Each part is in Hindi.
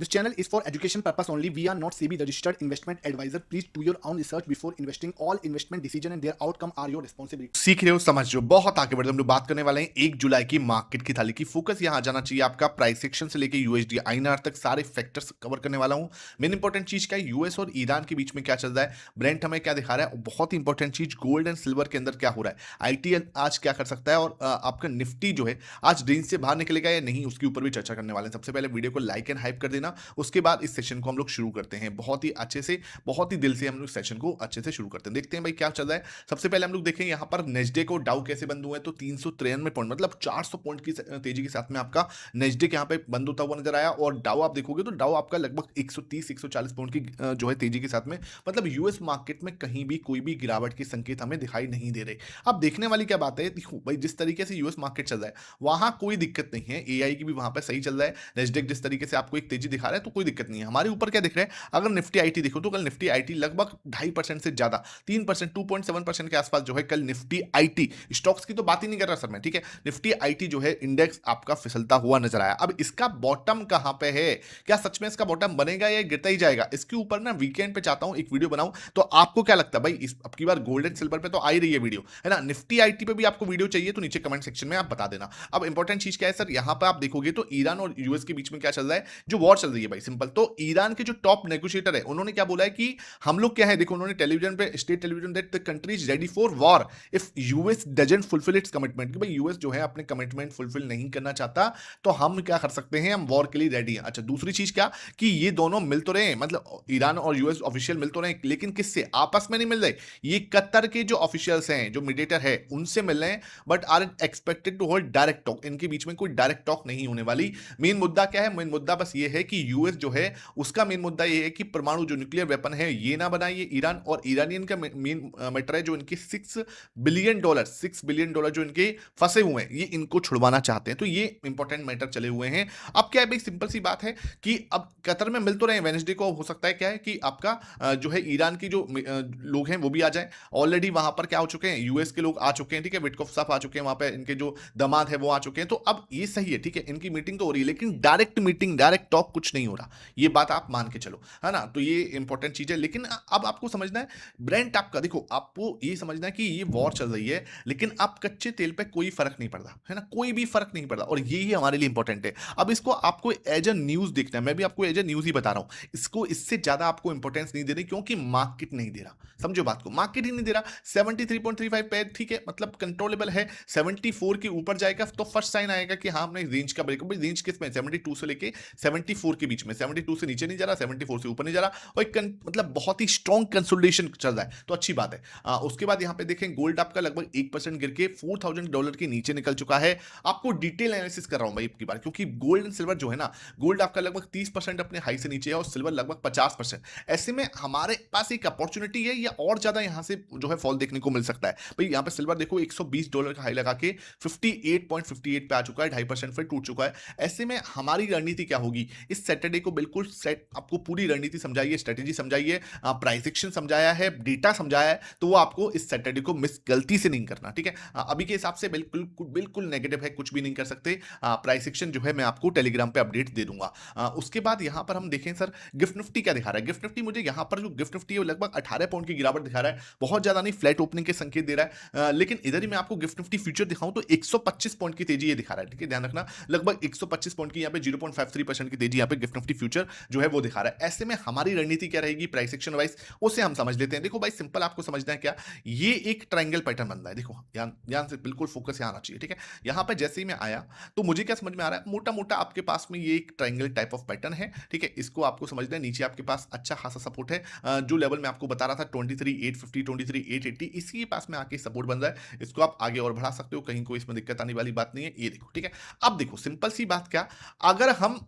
This channel is for education purpose only. We are not SEBI registered investment advisor. Please do your own research before investing. All investment decision and their outcome are your responsibility. सीख रहे हो, समझ रहे हो, बहुत आगे बढ़ रहे हो। हम लोग बात करने वाले हैं 1 जुलाई की मार्केट की थाली की। फोकस यहां जाना चाहिए आपका प्राइस एक्शन से लेके यूएसडी आईएनआर तक सारे फैक्टर्स कवर करने वाला हूं। मेन इंपॉर्टेंट चीज क्या है, यूएस और ईरान के बीच में क्या चल रहा है, ब्रेंट हमें क्या दिखा रहा है, और बहुत ही इंपॉर्टेंट चीज गोल्ड एंड सिल्वर के अंदर क्या हो रहा है, आईटी आज क्या कर सकता है, और आपका निफ्टी जो है आज रेंज से बाहर निकलेगा या नहीं, उसके ऊपर भी चर्चा करने वाले हैं। सबसे पहले वीडियो को लाइक एंड हाइप कर देना, उसके बाद इस सेशन को हम लोग शुरू करते हैं। बहुत ही अच्छे से, बहुत ही दिल से हम लोग सेशन को अच्छे से शुरू करते हैं। देखते हैं भाई क्या चल रहा है। सबसे पहले हम लोग देखें यहाँ पर नेस्डेक और डाउ कैसे बंद हुए हैं, तो 393 पॉइंट मतलब 400 पॉइंट की तेजी के साथ में आपका नेस्डेक यहाँ पे बंद होता हुआ नजर आया, और डाउ आप देखोगे तो डाउ आपका लगभग 130-140 पॉइंट की जो है तेजी के साथ में, मतलब यूएस मार्केट में कहीं भी कोई भी गिरावट के संकेत हमें दिखाई नहीं दे रहे। अब देखने वाली क्या बात है, देखो भाई जिस तरीके से यूएस मार्केट चल रहा है वहां कोई दिक्कत नहीं है, एआई की भी वहां पर सही चल रहा है, नेस्डेक जिस तरीके से आपको एक तेजी दिखा रहा है तो कोई दिक्कत नहीं है। हमारे ऊपर क्या दिख रहा है, अगर निफ्टी आईटी देखो तो कल निफ्टी आईटी लगभग 2.5% से ज्यादा 3%, 2.7% के आसपास जो है कल निफ्टी आईटी, स्टॉक्स की तो बात ही नहीं कर रहा सर मैं, ठीक है, निफ्टी आईटी जो है इंडेक्स आपका फिसलता हुआ नजर आया। अब इसका बॉटम कहां पे है, क्या सच में इसका बॉटम बनेगा या गिरता ही जाएगा, इसके ऊपर ना वीकेंड पे चाहता हूं एक वीडियो बनाऊं। तो आपको क्या लगता है भाई, इस अब की बार गोल्ड एंड सिल्वर पे तो आ ही रही है वीडियो, है ना, निफ्टी आईटी पे भी आपको वीडियो चाहिए तो नीचे कमेंट सेक्शन में आप बता देना। अब इंपॉर्टेंट चीज क्या है सर, यहां पर आप देखोगे तो ईरान और यूएस के बीच में क्या चल रहा है, जो वॉर चल रही है भाई, सिंपल। तो ईरान के जो टॉप नेगोशिएटर है उन्होंने क्या बोला है कि हम लोग क्या है, देखो उन्होंने टेलीविजन पे, state television, that the country is ready for war if US doesn't fulfil it's commitment, कि भाई यूएस जो है अपने कमिटमेंट फुलफिल नहीं करना चाहता तो हम क्या कर सकते हैं, हम वॉर के लिए रेडी हैं। अच्छा, दूसरी चीज क्या, कि ये दोनों मिल तो रहे हैं, मतलब ईरान और यूएस ऑफिशियल मिल तो रहे हैं, लेकिन किससे, आपस में नहीं मिल रहे, ये कतर के जो ऑफिशियल्स हैं, जो मीडिएटर है, उनसे मिल रहे हैं, but are expected to hold direct talk. इनके बीच में कोई डायरेक्ट टॉक नहीं होने वाली। मेन मुद्दा क्या है, मेन मुद्दा बस ये है कि यूएस जो है उसका मेन मुद्दा ये है कि परमाणु जो न्यूक्लियर वेपन है ये ना बनाए ईरान, और ईरानियन का मेन मैटर है जो इनके $6 बिलियन जो इनके फंसे हुए हैं, ये इनको छुड़वाना चाहते हैं। तो ये इंपॉर्टेंट मैटर चले हुए हैं। अब क्या है भाई, सिंपल सी बात है कि अब कतर में मिल तो रहे हैं, वेनेसडे को हो सकता है क्या है कि आपका जो है ईरान की जो लोग हैं वो भी आ जाए। ऑलरेडी वहां पर क्या हो चुके हैं, यूएस के लोग आ चुके हैं, ठीक है, विटकॉफ साहब आ चुके हैं वहां पे, इनके जो दामाद है वो आ चुके हैं। तो अब ये सही है, ठीक है, इनकी मीटिंग तो हो रही है, लेकिन डायरेक्ट मीटिंग, डायरेक्ट टॉक कुछ नहीं हो रहा, ये बात आप मान के चलो, है ना। तो ये इंपॉर्टेंट चीज है। लेकिन अब आपको समझना है ब्रेंट आपका, देखो आपको ये समझना है कि ये वॉर चल रही है, लेकिन अब कच्चे तेल पे कोई फर्क नहीं पड़ रहा, है ना, कोई भी फर्क नहीं पड़ रहा, और यही हमारे लिए इंपॉर्टेंट है। अब इसको आपको एज अ न्यूज देखना है, मैं भी आपको एज अ न्यूज ही बता रहा हूं, इसको इससे ज्यादा आपको इंपॉर्टेंस नहीं देनी, क्योंकि मार्केट नहीं दे रहा, समझो बात को, मार्केट ही नहीं दे रहा। 73.35 पे, ठीक है, मतलब कंट्रोलेबल है। 74 के ऊपर जाएगा तो फर्स्ट साइन आएगा कि हाँ हमने रेंज का ब्रेक, रेंज किस में, 72 से लेके 74 के बीच में, 72 से नीचे नहीं जा रहा, 74 से ऊपर नहीं जा रहा, और एक मतलब बहुत ही स्ट्रॉन्ग कंसोलिडेशन चल रहा है, तो अच्छी बात है। उसके बाद यहां पे देखें गोल्ड आपका लगभग 1% गिर के $4,000 के नीचे निकल चुका है। आपको डिटेल एनालिसिस कर रहा हूं भाई अब की बार, क्योंकि गोल्ड एंड सिल्वर जो है ना, गोल्ड आपका लगभग 30% अपने हाई से नीचे है, और सिल्वर लगभग 50%। ऐसे में हमारे पास एक अपॉर्चुनिटी है, या और ज्यादा यहां से जो है फॉल देखने को मिल सकता है भाई। यहां पे सिल्वर देखो $120 का हाई लगा के 58.58 पे आ चुका है, 2.5% फिर टूट चुका है। ऐसे में हमारी रणनीति क्या होगी, इस सैटरडे को बिल्कुल सेट, आपको पूरी रणनीति समझाइए, स्ट्रेटेजी समझाइए, प्राइस एक्शन समझाया है, डेटा समझाया है, तो वो आपको इस सैटरडे को मिस गलती से नहीं करना, ठीक है। अभी के हिसाब से बिल्कुल बिल्कुल नेगेटिव है, कुछ भी नहीं कर सकते। प्राइस एक्शन जो है मैं आपको टेलीग्राम पे अपडेट दे दूंगा। उसके बाद यहां पर हम देखें सर, गिफ्ट निफ्टी क्या दिखा रहा है। गिफ्ट निफ्टी मुझे यहां पर जो गिफ्ट निफ्टी है वो लगभग 18 पॉइंट की गिरावट दिखा रहा है, बहुत ज्यादा नहीं, फ्लैट ओपनिंग के संकेत दे रहा है। लेकिन इधर ही मैं आपको गिफ्ट निफ्टी फ्यूचर दिखाऊं तो 125 पॉइंट की तेजी ये दिखा रहा है, ठीक है, ध्यान रखना, लगभग 125 पॉइंट की यहाँ पे 0.53% की तेजी यहाँ पे गिफ्ट निफ्टी फ्यूचर जो है वो दिखा रहा है। ऐसे में हमारी रणनीति क्या रहेगी प्राइस एक्शन वाइज, उसे हम समझ लेते हैं। देखो भाई सिंपल आपको समझना है क्या, ये एक ट्रायंगल पैटर्न बन रहा है, देखो ध्यान ध्यान से, बिल्कुल फोकस यहाँ आना चाहिए, ठीक है। यहाँ पे जैसे ही मैं आया तो मुझे क्या समझ में आ रहा है, मोटा मोटा आपके पास में ये एक ट्रायंगल टाइप ऑफ पैटर्न है, ठीक है, इसको आपको समझना है। नीचे आपके पास अच्छा खासा सपोर्ट है, जो लेवल मैं आपको बता रहा था 23,850, 23,880, इसी के पास में आके सपोर्ट बन रहा है। इसको आप आगे और बढ़ा सकते हो, कहीं कोई इसमें दिक्कत आने वाली बात नहीं है, ये देखो, ठीक है। अब देखो सिंपल सी बात क्या, अगर हम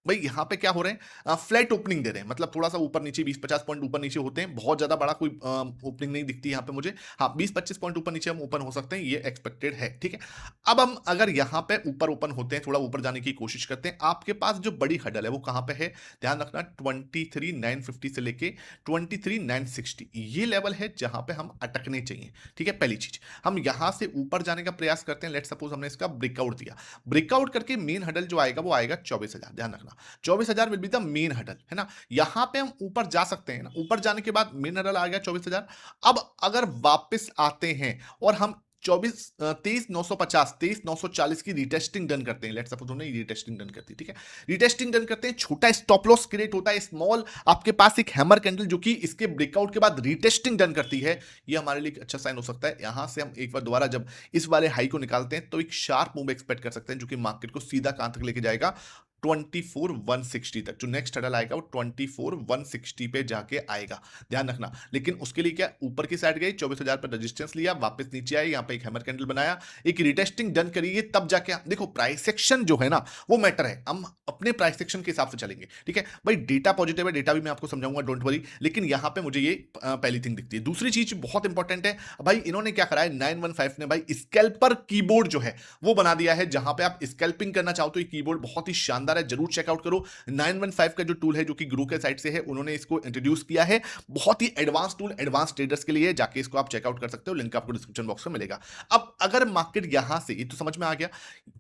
भाई यहाँ पे क्या हो रहे हैं, फ्लैट ओपनिंग दे रहे हैं, मतलब थोड़ा सा ऊपर नीचे 20-50 पॉइंट ऊपर नीचे होते हैं, बहुत ज्यादा बड़ा कोई ओपनिंग नहीं दिखती यहाँ पे मुझे। हाँ 20-25 पॉइंट ऊपर नीचे हम ओपन हो सकते हैं, ये एक्सपेक्टेड है, ठीक है। अब हम अगर यहाँ पे ऊपर ओपन होते हैं, थोड़ा ऊपर जाने की कोशिश करते हैं, आपके पास जो बड़ी हडल है वो कहाँ पे है, ध्यान रखना 23,950 से लेके 23,960, ये लेवल है जहां पे हम अटकने चाहिए, ठीक है। पहली चीज, हम यहां से ऊपर जाने का प्रयास करते हैं, लेट सपोज हमने इसका ब्रेकआउट दिया, ब्रेकआउट करके मेन हडल जो आएगा वो आएगा 24,000, ध्यान रखना 24,000 will be the main huddle, है ना? यहाँ पे हम ऊपर जा सकते हैं ना, ऊपर जाने के बाद मेन हडल आ गया 24,000। अब अगर वापस आते हैं और हम 23,950, 23,940 की रीटेस्टिंग डन करते हैं, लेट्स सपोज हमने रीटेस्टिंग डन कर दी, ठीक है? रीटेस्टिंग डन करते हैं, छोटा स्टॉप लॉस क्रिएट होता है, स्मॉल आपके पास एक हैमर कैंडल जो कि इसके ब्रेकआउट के बाद रीटेस्टिंग डन करती है, ये हमारे लिए एक अच्छा साइन हो सकता है। यहां से हम एक बार दोबारा जब इस वाले हाई को निकालते हैं तो एक शार्प मूव एक्सपेक्ट कर सकते हैं जो कि मार्केट को सीधा कहां तक लेके जाएगा, 24,160 तक। जो नेक्स्ट हडल आएगा वो 24,160 पे जाके आएगा, ध्यान रखना। लेकिन उसके लिए क्या, ऊपर की साइड गई, 24,000 पर रेजिस्टेंस लिया, वापस नीचे आए, यहाँ पे एक हैमर कैंडल बनाया, एक रिटेस्टिंग डन करिए, तब जाके देखो प्राइस सेक्शन जो है ना वो मैटर है। हम अपने प्राइस सेक्शन के हिसाब से चलेंगे, ठीक है भाई? डेटा पॉजिटिव है, डेटा भी मैं आपको समझाऊंगा, डोंट वरी। लेकिन यहाँ पे मुझे ये पहली थिंग दिखती है। दूसरी चीज बहुत इंपॉर्टेंट है भाई, इन्होंने क्या करा है, 915 ने भाई स्कैल्पर कीबोर्ड जो है वो बना दिया है, जहां पे आप स्कैल्पिंग करना चाहो तो ये कीबोर्ड बहुत ही शानदार है, जरूर चेकआउट करो। 915 का जो टूल है जो कि ग्रो के साइड से है, उन्होंने इसको इंट्रोड्यूस किया है, बहुत ही एडवांस टूल, एडवांस ट्रेडर्स के लिए, जाके इसको आप चेकआउट कर सकते हो, लिंक आपको डिस्क्रिप्शन बॉक्स में मिलेगा। अब अगर मार्केट यहां से, ये तो समझ में आ गया,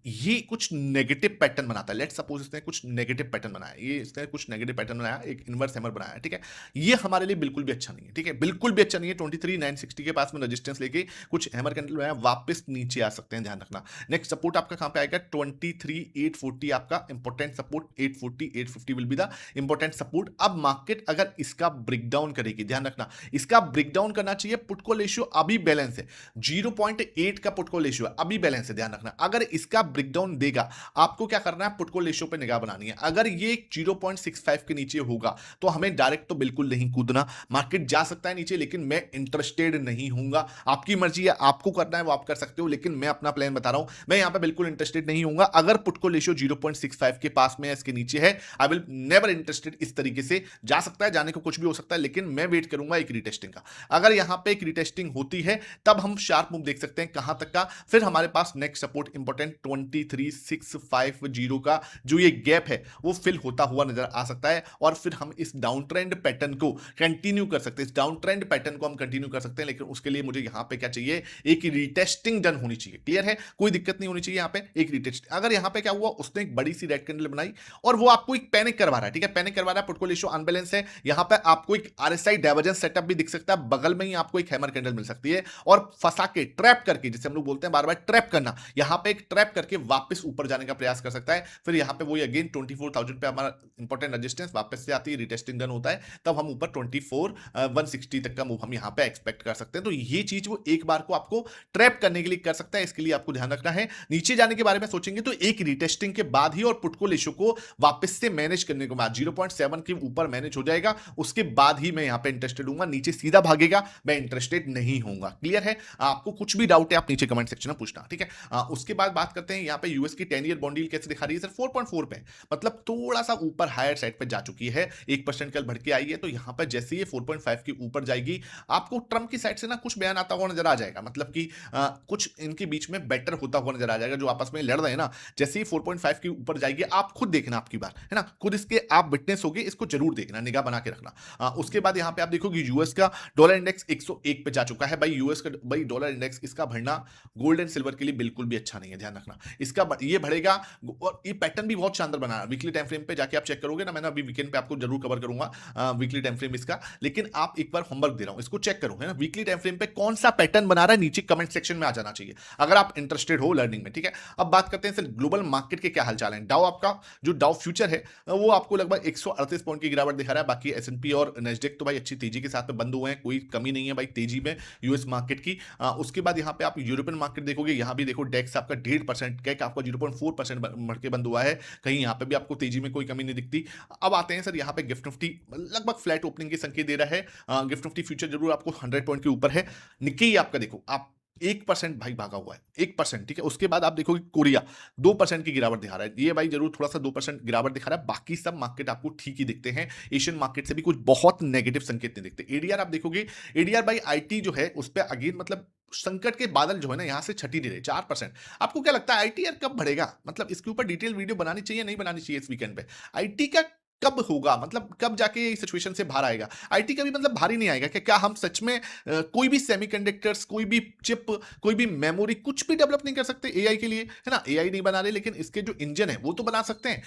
ये कुछ नेगेटिव पैटर्न बनाता है, लेट्स सपोज इसने कुछ नेगेटिव पैटर्न बनाया, ये इसने कुछ नेगेटिव पैटर्न बनाया, एक इनवर्स हैमर बनाया, ठीक है? ये हमारे लिए बिल्कुल भी अच्छा नहीं है, ठीक है? बिल्कुल भी अच्छा नहीं है। 23,960 के पास में रेजिस्टेंस लेके कुछ हैमर कैंडल बनाया, वापस नीचे आ सकते हैं, ध्यान रखना। नेक्स्ट सपोर्ट आपका कहां पे आएगा, 23,840 आपका important support, 840 850 will be the important support. अब मार्केट अगर इसका ब्रेकडाउन करेगी, ध्यान रखना, इसका ब्रेकडाउन करना चाहिए। पुट कॉल रेशियो अभी बैलेंस है, 0.8 का पुट कॉल रेशियो अभी बैलेंस है, ध्यान रखना। अगर इसका ब्रेकडाउन देगा, आपको क्या करना है, पुट कॉल रेशियो पे निगाह बनानी है। अगर ये 0.65 के नीचे होगा तो हमें डायरेक्ट तो बिल्कुल नहीं कूदना, मार्केट जा सकता है नीचे, लेकिन मैं इंटरेस्टेड नहीं हूंगा। आपकी मर्जी है, आपको करना है वो आप कर सकते हो, लेकिन मैं अपना प्लान बता रहा हूं, मैं यहां पे बिल्कुल इंटरेस्टेड नहीं हूंगा। अगर पुट कॉल रेशियो 0.65 के पास में है, इसके नीचे है, आई विल नेवर इंटरेस्टेड। इस तरीके से जा सकता है, जाने को कुछ भी हो सकता है, लेकिन मैं वेट करूंगा एक रिटेस्टिंग का। अगर यहां पे एक रिटेस्टिंग होती है तब हम शार्प मूव देख सकते हैं, कहां तक का। फिर हमारे पास नेक्स्ट सपोर्ट इंपॉर्टेंट 23,650 का जो ये गैप है वो फिल होता हुआ नजर आ सकता है, और फिर हम इस डाउन ट्रेंड पैटर्न को कंटिन्यू कर सकते हैं, इस डाउन ट्रेंड पैटर्न को हम कंटिन्यू कर सकते हैं। लेकिन उसके लिए मुझे यहां पे क्या चाहिए, एक रिटेस्टिंग डन होनी चाहिए, क्लियर है? कोई दिक्कत नहीं होनी चाहिए यहां पे, एक रिटेस्ट। अगर यहां पे क्या हुआ, उसने एक बड़ी सी रेड कैंडल बनाई और वो आपको एक पैनिक करवा रहा है, ठीक है? पैनिक करवा रहा है, पुट कॉल रेशियो अनबैलेंस है। यहां पे आपको एक आरएसआई डाइवर्जेंस सेटअप भी दिख सकता है, बगल में ही आपको एक हैमर कैंडल मिल सकती है, और फंसा के ट्रैप करके, जिसे हम लोग बोलते हैं बार बार ट्रैप करना, यहां पे एक ट्रैप करके वापस ऊपर जाने का प्रयास कर सकता है। फिर यहां पे वही अगेन 24,000 पे हमारा इंपॉर्टेंट रेजिस्टेंस वापस से आती है, रिटेस्टिंग डन होता है, तब हम ऊपर 24,160 तक का मूव हम यहां पे एक्सपेक्ट कर सकते हैं। तो ये चीज वो एक बार को आपको ट्रैप करने के लिए कर सकता है, इसके लिए आपको ध्यान रखना है। नीचे जाने के बारे में सोचेंगे तो एक रिटेस्टिंग के बाद ही, और पुट कॉल रेशियो को वापस से मैनेज करने के बाद 0.7 के ऊपर मैनेज हो जाएगा, उसके बाद ही मैं यहां पे इंटरेस्टेड हूंगा। नीचे सीधा भागेगा, मैं इंटरेस्टेड नहीं होऊंगा, क्लियर है? आपको कुछ भी डाउट है आप नीचे कमेंट सेक्शन में पूछना, ठीक है? उसके बाद बात करते हैं यहां पे यूएस की 10 ईयर बॉन्ड यील्ड कैसे दिखा रही है सर, 4.4 पे, मतलब थोड़ा सा ऊपर हायर साइड पे जा चुकी है, 1% कल बढ़ के आई है। तो यहां पर जैसे ये 4.5 के ऊपर जाएगी, आपको ट्रंप की साइड से ना कुछ बयान आता हुआ नजर आ जाएगा, मतलब कि कुछ इनके बीच में बेटर होता हुआ नजर आ जाएगा, जो आपस में लड़ रहे हैं ना। जैसे ही 4.5 के ऊपर जाएगी, आप खुद देखना, आपकी बार है ना, खुद इसके आप विटनेस होगे, इसको जरूर देखना, निगाह बना के रखना। उसके बाद यहां पे आप देखोगे यूएस का डॉलर इंडेक्स 101 पे जा चुका है भाई। यूएस का भाई डॉलर इंडेक्स, इसका बढ़ना गोल्ड एंड सिल्वर के लिए बिल्कुल भी अच्छा नहीं है, ध्यान रखना। इसका ये बढ़ेगा, और ये पैटर्न भी बहुत शानदार बना है। वीकली टाइम फ्रेम पे जाके आप चेक करोगे ना, मैंने अभी वीकेंड पे आपको जरूर कवर करूंगा वीकली टाइम फ्रेम इसका, लेकिन आप एक बार होमवर्क दे रहा हूं, इसको चेक करो, है ना, वीकली टाइम फ्रेम पे कौन सा पैटर्न बना रहा है, नीचे कमेंट सेक्शन में आ जाना चाहिए अगर आप इंटरेस्टेड हो लर्निंग में, ठीक है? अब बात करते हैं सर ग्लोबल मार्केट के क्या हालचाल है। डाउ, आपका जो डाउ फ्यूचर है वो आपको लगभग 138 पॉइंट की गिरावट दिखा रहा है। बाकी एसएनपी और नेस्डेक तो भाई अच्छी तेजी के साथ में बंद हुए हैं, कोई कमी नहीं है भाई तेजी में यूएस मार्केट की। उसके बाद यहाँ पे आप यूरोपियन मार्केट देखोगे, यहाँ भी देखो डेक्स आपका 1.5%, कैक आपका 0.4% बढ़ के बंद हुआ है, कहीं यहाँ पे भी आपको तेजी में कोई कमी नहीं दिखती। अब आते हैं सर यहाँ पे गिफ्ट निफ्टी लगभग फ्लैट ओपनिंग के संकेत दे रहा है। गिफ्ट निफ्टी फ्यूचर जरूर आपको 100 पॉइंट के ऊपर है। निक्की आपका देखो, आप 1% भाई भागा हुआ है, 1%, ठीक है? उसके बाद आप देखोगे कोरिया 2% की गिरावट दिखा रहा है, ये भाई जरूर थोड़ा सा 2% गिरावट दिखा रहा है। बाकी सब मार्केट आपको ठीक ही दिखते हैं, एशियन मार्केट से भी कुछ बहुत नेगेटिव संकेत नहीं दिखते। एडीआर आप देखोगे, एडीआर भाई आईटी जो है उस पर अगेन मतलब संकट के बादल जो है ना, यहां से छटी नहीं रहे, 4%। आपको क्या लगता है आईटी यार कब बढ़ेगा, मतलब इसके ऊपर डिटेल वीडियो बनानी चाहिए नहीं बनानी चाहिए इस वीकेंड पे? आईटी का कब होगा, मतलब कब जाके ये सिचुएशन से बाहर आएगा? आईटी कभी मतलब बाहर ही नहीं आएगा क्या? क्या हम सच में कोई भी सेमीकंडक्टर्स, कोई भी चिप, कोई भी मेमोरी कुछ भी डेवलप नहीं कर सकते एआई के लिए? है ना? एआई नहीं बना रहे लेकिन इसके जो इंजन है वो तो बना सकते हैं।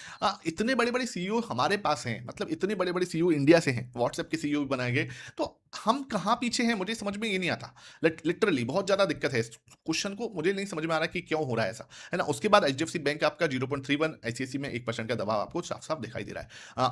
इतने बड़े-बड़े सीईओ हमारे पास हैं, मतलब इतने बड़े-बड़े सीईओ इंडिया से हैं, व्हाट्सएप के सीईओ भी बनाए गए। तो हम कहाँ पीछे हैं मुझे समझ में ये नहीं आता। लिटरली बहुत ज़्यादा दिक्कत है इस क्वेश्चन को, मुझे नहीं समझ में आ रहा है कि क्यों हो रहा है ऐसा, है ना? उसके बाद एचडीएफसी बैंक आपका 0.31, आईसीआईसी में 1% का दबाव आपको साफ-साफ दिखाई दे रहा है।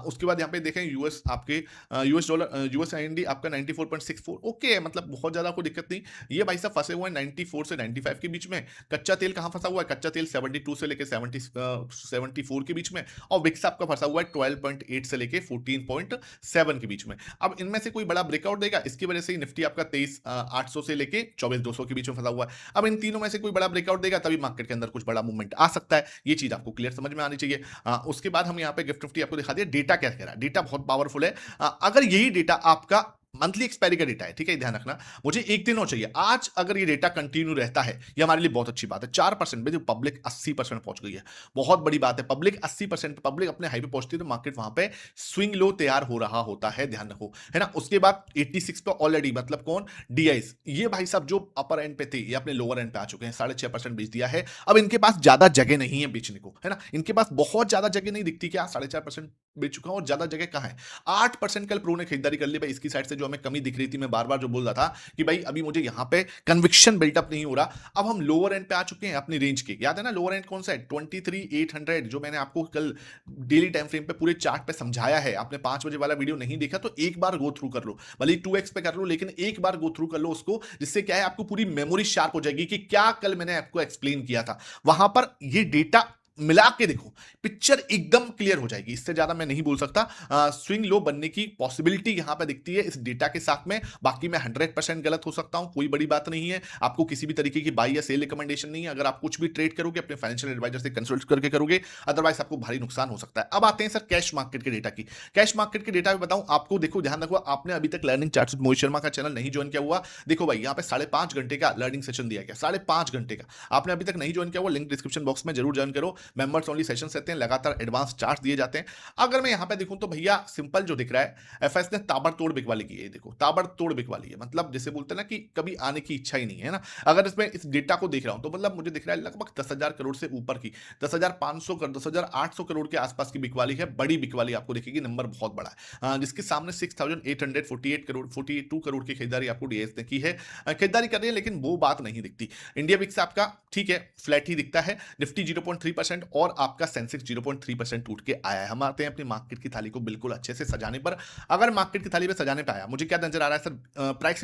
उसके बाद यहाँ पे देखें यूएस आपके यूएस डॉलर यूएस आईएनडी आपका 94.64 ओके है, मतलब बहुत ज़्यादा कोई दिक्कत नहीं। ये भाई साहब फँसे हुए हैं 94 से 95 के बीच में। कच्चा तेल कहाँ फँसा हुआ है? कच्चा तेल 72 से लेके 74 के बीच में, और विक्स आपका फँसा हुआ है 12.8 से लेके 14.7 के बीच में। अब इनमें से कोई बड़ा ब्रेकआउट देगा, इसकी वजह से ही निफ्टी आपका 23,800 से लेके 24,200 के बीच में फँसा हुआ है। अब इन तीनों में से कोई बड़ा ब्रेकआउट देगा तभी मार्केट के अंदर कुछ बड़ा मूवमेंट आ सकता है। ये चीज़ आपको क्लियर समझ में आनी चाहिए। उसके बाद हम यहाँ पे गिफ्ट निफ्टी आपको दिखा दिया। डेटा क्या कह रहा है? डेटा बहुत पावरफुल है। अगर यही डेटा आपका मंथली एक्सपायरी का डेटा है, ठीक है, ध्यान रखना, मुझे एक दिन और चाहिए। आज अगर ये डेटा कंटिन्यू रहता है, ये हमारे लिए बहुत अच्छी बात है। 4% में जो पब्लिक 80% पहुंच गई है, बहुत बड़ी बात है। पब्लिक 80%, पब्लिक अपने हाई पे पहुंचती है तो मार्केट वहां पे स्विंग लो तैयार हो रहा होता है, ध्यान रखो, है ना? उसके बाद 86 पे ऑलरेडी, मतलब कौन? डीआईस, ये भाई साहब जो अपर एंड पे थे ये अपने लोअर एंड पे आ चुके हैं, 6.5% बेच दिया है। अब इनके पास ज्यादा जगह नहीं है बेचने को, है ना? इनके पास बहुत ज्यादा जगह नहीं दिखती, क्या 4.5% बेच चुका हूं और ज्यादा जगह कहां है? 8% कल प्रो ने खरीदारी कर ली भाई, इसकी साइड से जो हमें कमी दिख रही थी, मैं बार बार जो बोल रहा था कि भाई अभी मुझे यहां पे कन्विक्शन बिल्टअप नहीं हो रहा। अब हम लोअर एंड पे आ चुके हैं अपनी रेंज के, याद है ना लोअर एंड कौन सा है? 23,800, जो मैंने आपको कल डेली टाइम फ्रेम पे पूरे चार्ट पे समझाया है। आपने 5 बजे वाला वीडियो नहीं देखा तो एक बार गो थ्रू कर लो, भले 2x पे कर लो लेकिन एक बार गो थ्रू कर लो उसको, जिससे क्या है आपको पूरी मेमोरी शार्प हो जाएगी कि क्या कल मैंने आपको एक्सप्लेन किया था। वहां पर ये डेटा मिला के देखो, पिक्चर एकदम क्लियर हो जाएगी। इससे ज्यादा मैं नहीं बोल सकता। स्विंग लो बनने की पॉसिबिलिटी यहां पे दिखती है इस डेटा के साथ में। बाकी मैं 100% गलत हो सकता हूं, कोई बड़ी बात नहीं है। आपको किसी भी तरीके की बाई या सेल रिकमेंडेशन नहीं है। अगर आप कुछ भी ट्रेड करोगे अपने फाइनेंशियल एडवाइजर से कंसल्ट करके करोगे, अदरवाइज आपको भारी नुकसान हो सकता है। अब आते हैं सर कैश मार्केट के डेटा की। कैश मार्केट के डेटा में बताऊं आपको, देखो ध्यान रखो, आपने अभी तक learning chart with Mohit Sharma का चैनल नहीं ज्वाइन किया हुआ, देखो भाई यहाँ पे 5.5 घंटे का लर्निंग सेशन दिया गया, 5.5 घंटे का। आपने अभी तक नहीं ज्वाइन किया हुआ, लिंक डिस्क्रिप्शन बॉक्स में जरूर ज्वाइन करो। मेंबर्स ओनली सेशन रहते हैं, लगातार एडवांस चार्ट दिए जाते हैं। अगर मैं यहां पे देखूं तो भैया सिंपल जो दिख रहा है, एफएस ने ताबड़तोड़ बिकवाली की है, देखो ताबड़तोड़ बिकवाली है, मतलब जैसे बोलते हैं ना कि कभी आने की इच्छा ही नहीं है ना। अगर इसमें इस डेटा को देख रहा हूं तो मतलब मुझे दिख रहा है लगभग 10,000 करोड़ से ऊपर की, 10,500 करोड़, 10,800 करोड़ के आसपास की बिकवाली है। बड़ी बिकवाली आपको दिखेगी, नंबर बहुत बड़ा है। जिसके सामने 6,848 करोड़, 42 करोड़ की खरीदारी आपको डीएस ने की है। खरीदारी कर रही है लेकिन वो बात नहीं दिखती। इंडिया बिक्स आपका ठीक है फ्लैट ही दिखता है। निफ्टी 0.3% और आपका सेंसेक्स 0.3% टूट के आया है। हम आते हैं अपनी मार्केट की थाली को बिल्कुल अच्छे से सजाने पर। अगर मार्केट की थाली पे सजाने पे आया, मुझे क्या नजर आ रहा है सर? प्राइस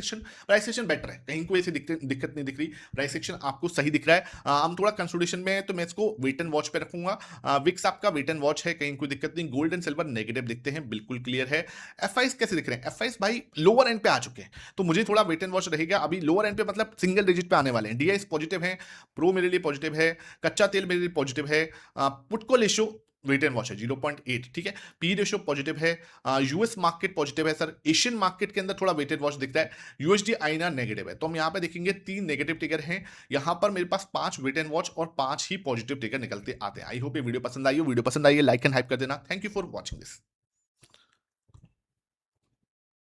सेक्शन बेटर है, कहीं कोई ऐसी दिक्कत नहीं दिख रही। प्राइस सेक्शन आपको सही दिख रहा है। हम थोड़ा कंसोलिडेशन में है तो मैं इसको वेट एंड वॉच पे रखूंगा। विक्स आपका वेट एंड वॉच है, कहीं कोई दिक्कत नहीं। गोल्ड एंड सिल्वर नेगेटिव दिखते हैं, बिल्कुल क्लियर है। एफआईस कैसे दिख रहे हैं? एफआईस भाई लोअर एंड पे आ चुके हैं, तो मुझे थोड़ा वेट एंड वॉच रहेगा। अभी लोअर एंड पे मतलब सिंगल डिजिट पे आने वाले हैं। डीआईएस पॉजिटिव है, प्रो मेरे लिए पॉजिटिव है, कच्चा तेल मेरे लिए पॉजिटिव है। पुट को रेशियो वेट एंड वॉच है 0.8, ठीक है। पी रेशियो पॉजिटिव है। यूएस मार्केट पॉजिटिव है सर। एशियन मार्केट के अंदर थोड़ा वेटेड वॉच दिखता है। यूएसडी आईएनआर नेगेटिव है, तो हम यहाँ पे देखेंगे 3 नेगेटिव टिगर हैं। यहाँ पर मेरे पास 5 वेट एंड वॉच और 5 ही पॉजिटिव टिगर निकलते आते हैं। आई होप ये वीडियो पसंद आई हो। वीडियो पसंद आई है लाइक एंड हाइप कर देना। Thank you for watching this.